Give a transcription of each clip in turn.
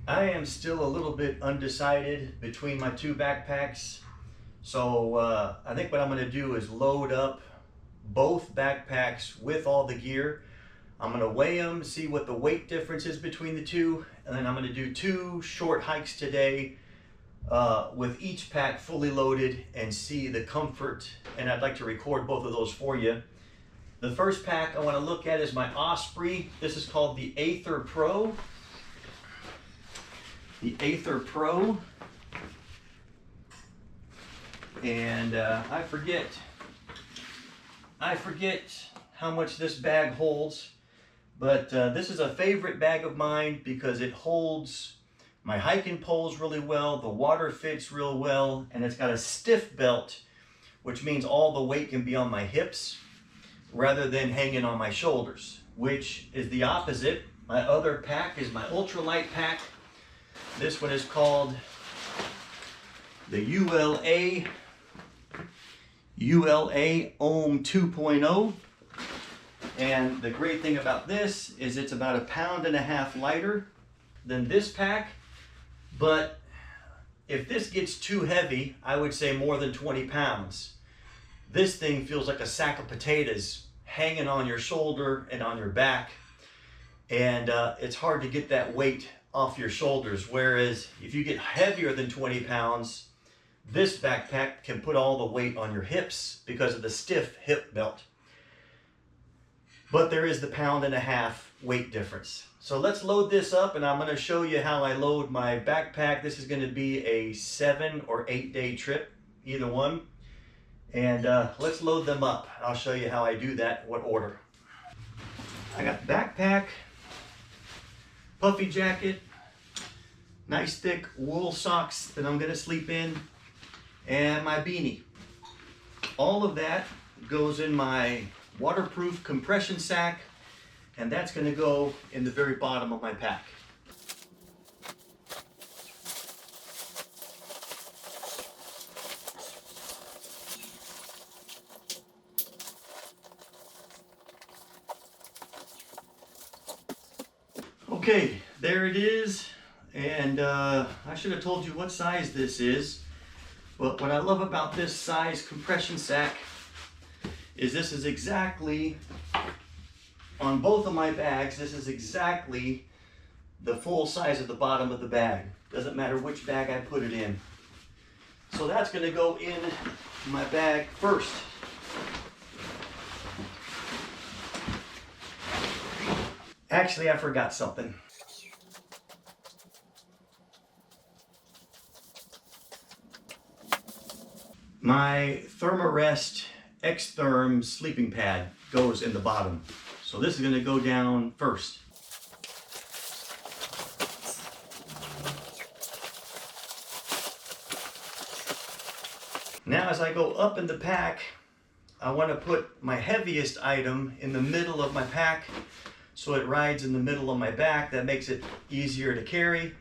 I am still a little bit undecided between my two backpacks. So I think what I'm going to do is load up both backpacks with all the gear. I'm going to weigh them, see what the weight difference is between the two, and then I'm going to do 2 short hikes today with each pack fully loaded and see the comfort, and I'd like to record both of those for you. The first pack I want to look at is my Osprey. This is called the Aether Pro. The Aether Pro. And I forget how much this bag holds, but this is a favorite bag of mine because it holds my hiking poles really well, the water fits real well, and it's got a stiff belt, which means all the weight can be on my hips rather than hanging on my shoulders, which is the opposite. My other pack is my ultralight pack. This one is called the ULA Ohm 2.0. And the great thing about this is it's about 1.5 pounds lighter than this pack. But if this gets too heavy, I would say more than 20 pounds. This thing feels like a sack of potatoes hanging on your shoulder and on your back. And it's hard to get that weight off your shoulders. Whereas if you get heavier than 20 pounds, this backpack can put all the weight on your hips because of the stiff hip belt. But there is the 1.5 pound weight difference. So let's load this up, and I'm going to show you how I load my backpack. This is going to be a 7 or 8 day trip, either one. And let's load them up. I'll show you how I do that, what order. I got the backpack, puffy jacket, nice thick wool socks that I'm going to sleep in, and my beanie. All of that goes in my waterproof compression sack, and that's going to go in the very bottom of my pack. Okay, there it is, and I should have told you what size this is, but what I love about this size compression sack is this is exactly, on both of my bags, this is exactly the full size of the bottom of the bag. Doesn't matter which bag I put it in. So that's going to go in my bag first. Actually, I forgot something. My Thermarest X-Therm sleeping pad goes in the bottom. So this is going to go down first. Now as I go up in the pack, I want to put my heaviest item in the middle of my pack so it rides in the middle of my back. That makes it easier to carry.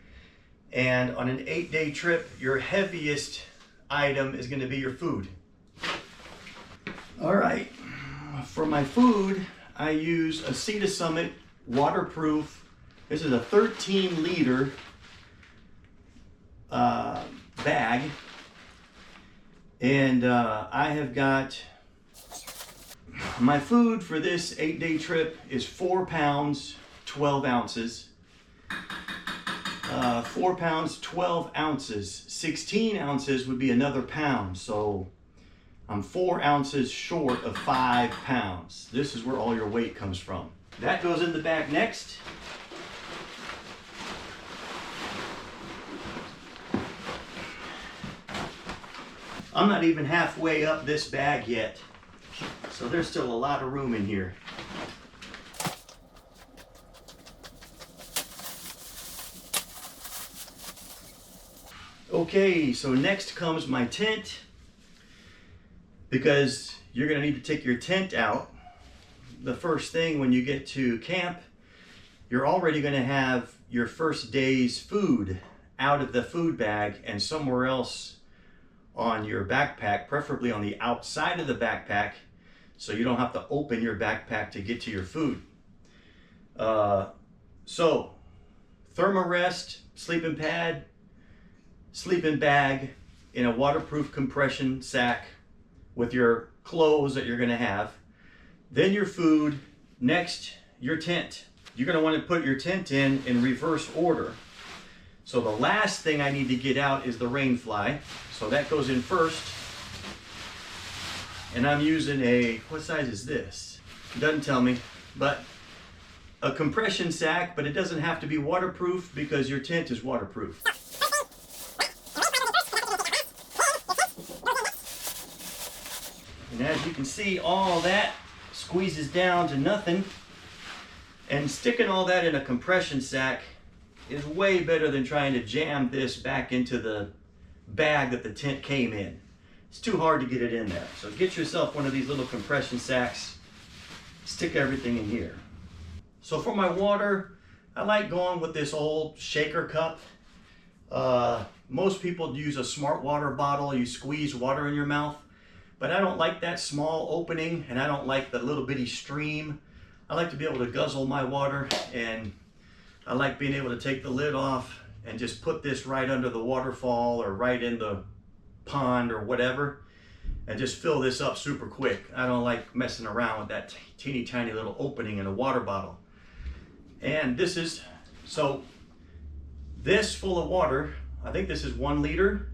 And on an 8 day trip, your heaviest item is going to be your food. All right, for my food, I use a Sea to Summit waterproof. This is a 13-liter bag, and I have got my food for this 8 day trip is 4 pounds 12 ounces. 4 pounds 12 ounces. 16 ounces would be another pound, so I'm 4 ounces short of 5 pounds. This is where all your weight comes from. That goes in the bag next. I'm not even halfway up this bag yet, so there's still a lot of room in here. Okay, so next comes my tent, because you're going to need to take your tent out. The first thing when you get to camp, you're already going to have your first day's food out of the food bag and somewhere else on your backpack, preferably on the outside of the backpack, so you don't have to open your backpack to get to your food. So Thermarest, sleeping pad, sleeping bag in a waterproof compression sack with your clothes that you're gonna have. Then your food, next your tent. You're gonna wanna put your tent in reverse order. So the last thing I need to get out is the rain fly. So that goes in first. And I'm using a, what size is this? It doesn't tell me, but a compression sack, but it doesn't have to be waterproof because your tent is waterproof. And as you can see, all that squeezes down to nothing. And sticking all that in a compression sack is way better than trying to jam this back into the bag that the tent came in. It's too hard to get it in there. So get yourself one of these little compression sacks, stick everything in here. So for my water, I like going with this old shaker cup. Most people use a smart water bottle. You squeeze water in your mouth, but I don't like that small opening, and I don't like the little bitty stream. I like to be able to guzzle my water, and I like being able to take the lid off and just put this right under the waterfall or right in the pond or whatever, and just fill this up super quick. I don't like messing around with that teeny tiny little opening in a water bottle. And this is, so this full of water, I think this is 1 liter.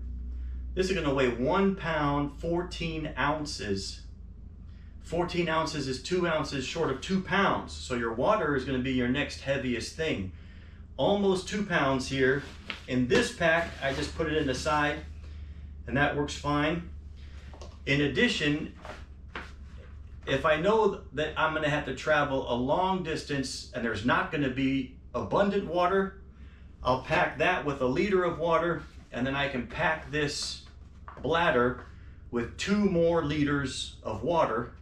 This is gonna weigh 1 pound, 14 ounces. 14 ounces is 2 ounces short of 2 pounds. So your water is gonna be your next heaviest thing. Almost 2 pounds here. In this pack, I just put it in the side, and that works fine. In addition, if I know that I'm gonna have to travel a long distance and there's not gonna be abundant water, I'll pack that with 1 liter of water, and then I can pack this bladder with 2 more liters of water.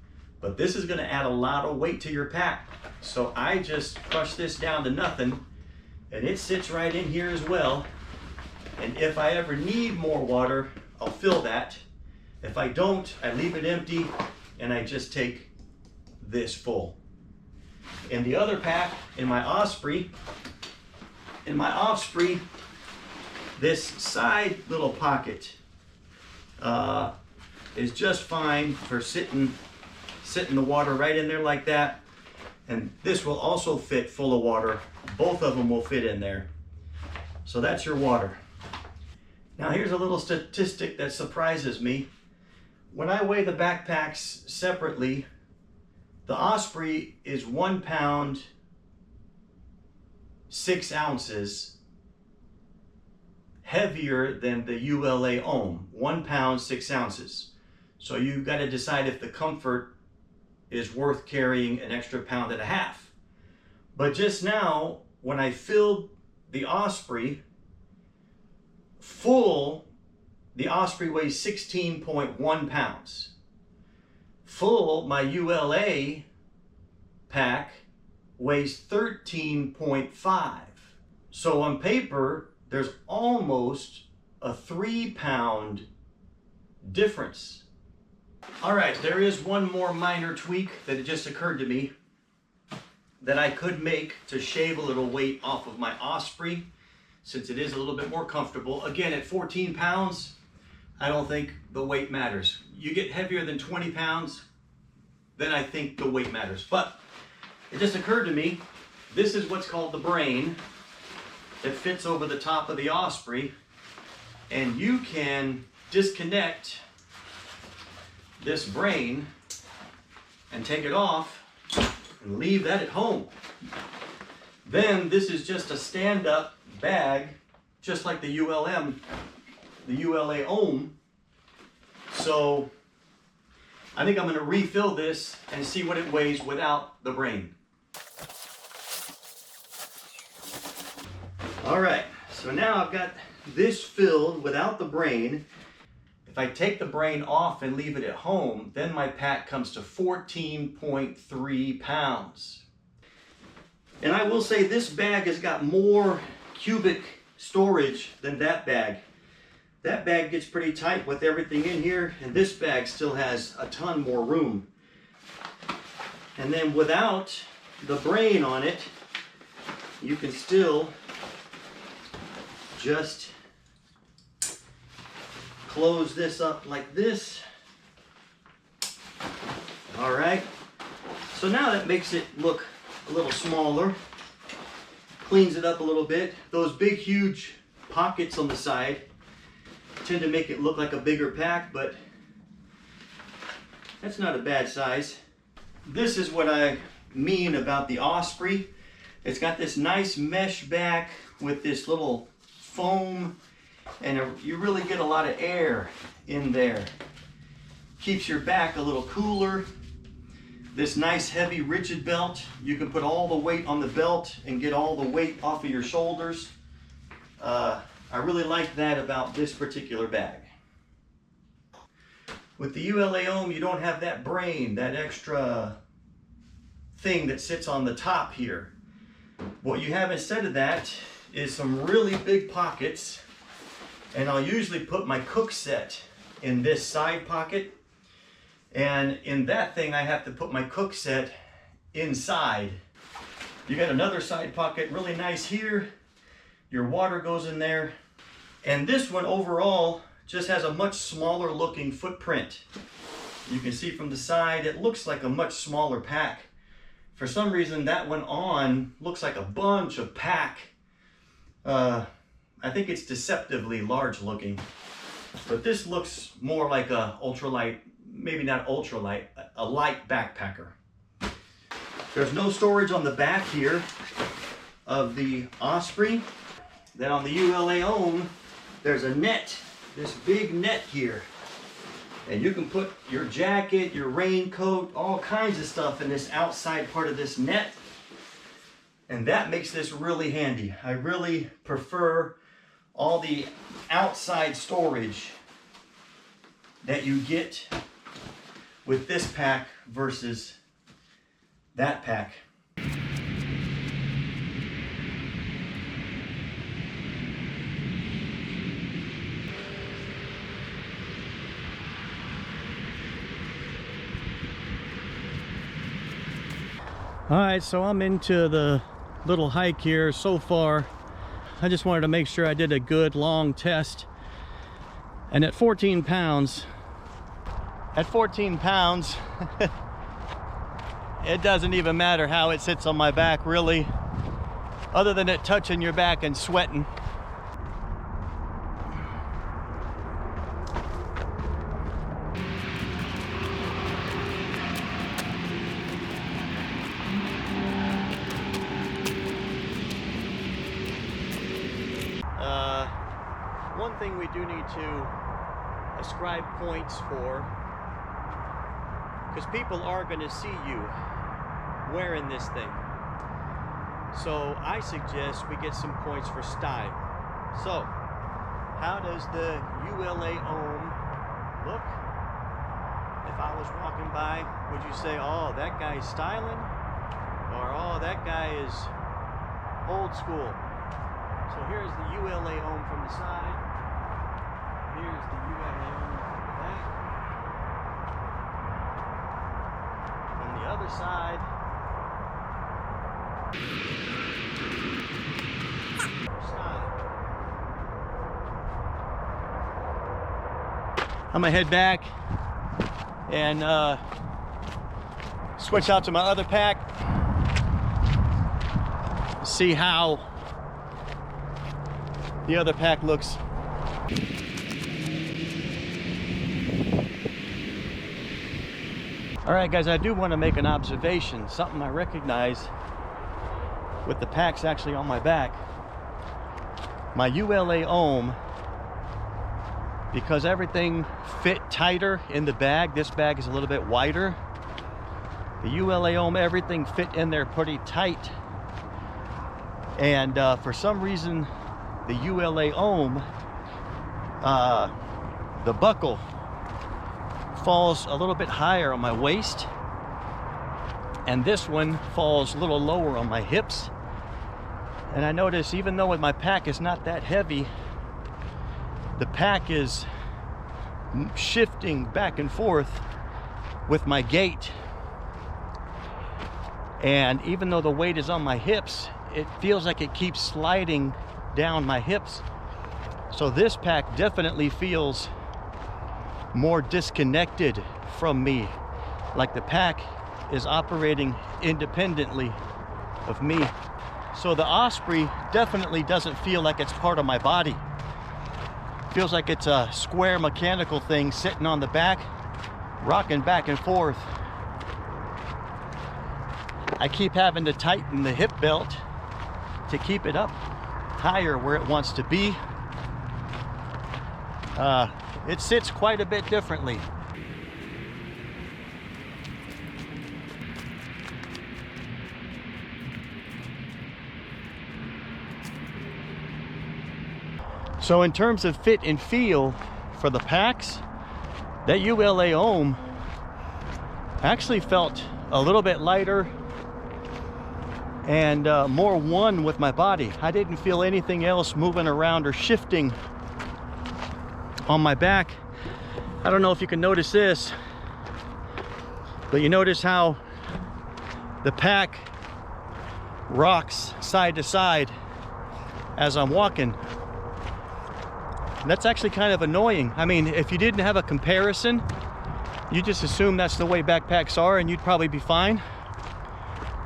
But this is gonna add a lot of weight to your pack. So I just crush this down to nothing, and it sits right in here as well. And if I ever need more water, I'll fill that. If I don't, I leave it empty, and I just take this full. In the other pack, in my Osprey, this side little pocket is just fine for sitting the water right in there like that. And this will also fit full of water. Both of them will fit in there. So that's your water. Now here's a little statistic that surprises me. When I weigh the backpacks separately, the Osprey is 1 pound, 6 ounces heavier than the ULA Ohm, 1 pound, 6 ounces. So you've got to decide if the Comfort is worth carrying an extra 1.5 pounds. But just now, when I filled the Osprey full, the Osprey weighs 16.1 pounds. Full, my ULA pack weighs 13.5. So on paper, there's almost a 3 pound difference. All right, there is one more minor tweak that it just occurred to me that I could make to shave a little weight off of my Osprey, since it is a little bit more comfortable. Again, at 14 pounds, I don't think the weight matters. You get heavier than 20 pounds, then I think the weight matters. But it just occurred to me, this is what's called the brain that fits over the top of the Osprey, and you can disconnect this brain and take it off and leave that at home. Then this is just a stand-up bag, just like the ULA Ohm. So I think I'm going to refill this and see what it weighs without the brain. All right, so now I've got this filled without the brain. If I take the brain off and leave it at home, then my pack comes to 14.3 pounds. And I will say this bag has got more cubic storage than that bag. That bag gets pretty tight with everything in here, and this bag still has a ton more room. And then without the brain on it, you can still just close this up like this. All right, so now that makes it look a little smaller, cleans it up a little bit. Those big huge pockets on the side tend to make it look like a bigger pack, but that's not a bad size. This is what I mean about the Osprey. It's got this nice mesh back with this little foam, and you really get a lot of air in there. Keeps your back a little cooler. This nice heavy rigid belt, you can put all the weight on the belt and get all the weight off of your shoulders. I really like that about this particular bag. With the ULA Ohm, you don't have that brain, that extra thing that sits on the top here. What you have instead of that is some really big pockets, and I'll usually put my cook set in this side pocket, and in that thing I have to put my cook set inside. You got another side pocket really nice here. Your water goes in there, and this one overall just has a much smaller looking footprint. You can see from the side it looks like a much smaller pack. For some reason that one on looks like a bunch of pack. I think it's deceptively large looking, but this looks more like a ultralight, maybe not ultralight, a light backpacker. There's no storage on the back here of the Osprey. Then on the ULA Ohm, there's a net, this big net here. And you can put your jacket, your raincoat, all kinds of stuff in this outside part of this net. And that makes this really handy. I really prefer all the outside storage that you get with this pack versus that pack. All right, so I'm into the little hike here so far. I just wanted to make sure I did a good long test. And at 14 pounds, it doesn't even matter how it sits on my back really, other than it touching your back and sweating. One thing we do need to ascribe points for, because people are going to see you wearing this thing. So I suggest we get some points for style. So how does the ULA Ohm look? If I was walking by, would you say, oh, that guy's styling? Or, oh, that guy is old school? So here's the ULA Ohm from the side. Here's the ULA Ohm from the back. From the other side. I'm gonna head back and switch out to my other pack. See how the other pack looks. All right, guys, I do want to make an observation, something I recognize with the packs actually on my back. My ULA Ohm, because everything fit tighter in the bag, this bag is a little bit wider. The ULA Ohm, everything fit in there pretty tight. And for some reason, the ULA Ohm, the buckle falls a little bit higher on my waist, and this one falls a little lower on my hips. And I notice, even though my pack is not that heavy, the pack is shifting back and forth with my gait. And even though the weight is on my hips, it feels like it keeps sliding down my hips So this pack definitely feels more disconnected from me, like the pack is operating independently of me. So the Osprey definitely doesn't feel like it's part of my body. Feels like it's a square mechanical thing sitting on the back, rocking back and forth. I keep having to tighten the hip belt to keep it up higher where it wants to be. It sits quite a bit differently. So in terms of fit and feel for the packs, that ULA Ohm actually felt a little bit lighter and more one with my body. I didn't feel anything else moving around or shifting on my back. I don't know if you can notice this, but you notice how the pack rocks side to side as I'm walking. That's actually kind of annoying. I mean, if you didn't have a comparison, you just assume that's the way backpacks are and you'd probably be fine.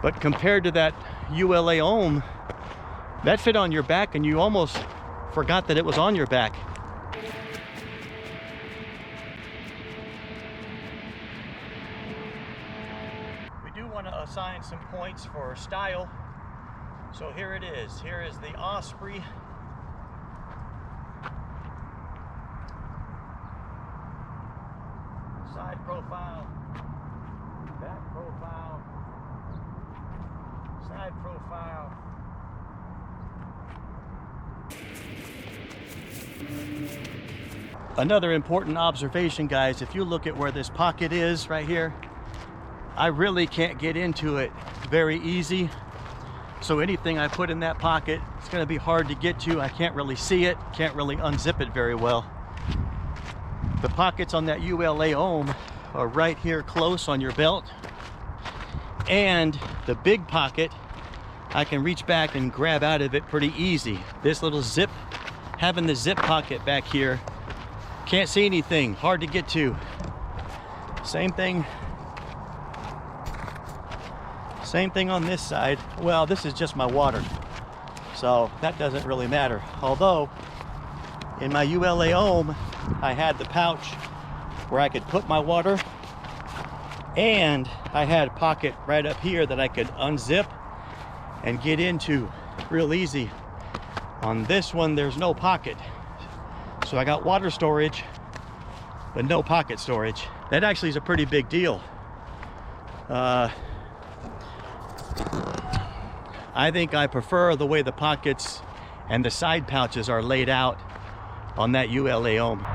But compared to that ULA Ohm, that fit on your back and you almost forgot that it was on your back. We do want to assign some points for style. So here it is. Here is the Osprey. Side profile, back profile, side profile. Another important observation, guys, if you look at where this pocket is right here, I really can't get into it very easy. So anything I put in that pocket, it's going to be hard to get to. I can't really see it, can't really unzip it very well. The pockets on that ULA Ohm are right here close on your belt. And the big pocket, I can reach back and grab out of it pretty easy. This little zip, having the zip pocket back here, can't see anything, hard to get to. Same thing on this side. Well, this is just my water, so that doesn't really matter. Although, in my ULA Ohm, I had the pouch where I could put my water, and I had a pocket right up here that I could unzip and get into real easy. On this one, there's no pocket. So I got water storage, but no pocket storage. That actually is a pretty big deal. I think I prefer the way the pockets and the side pouches are laid out on that ULA Ohm.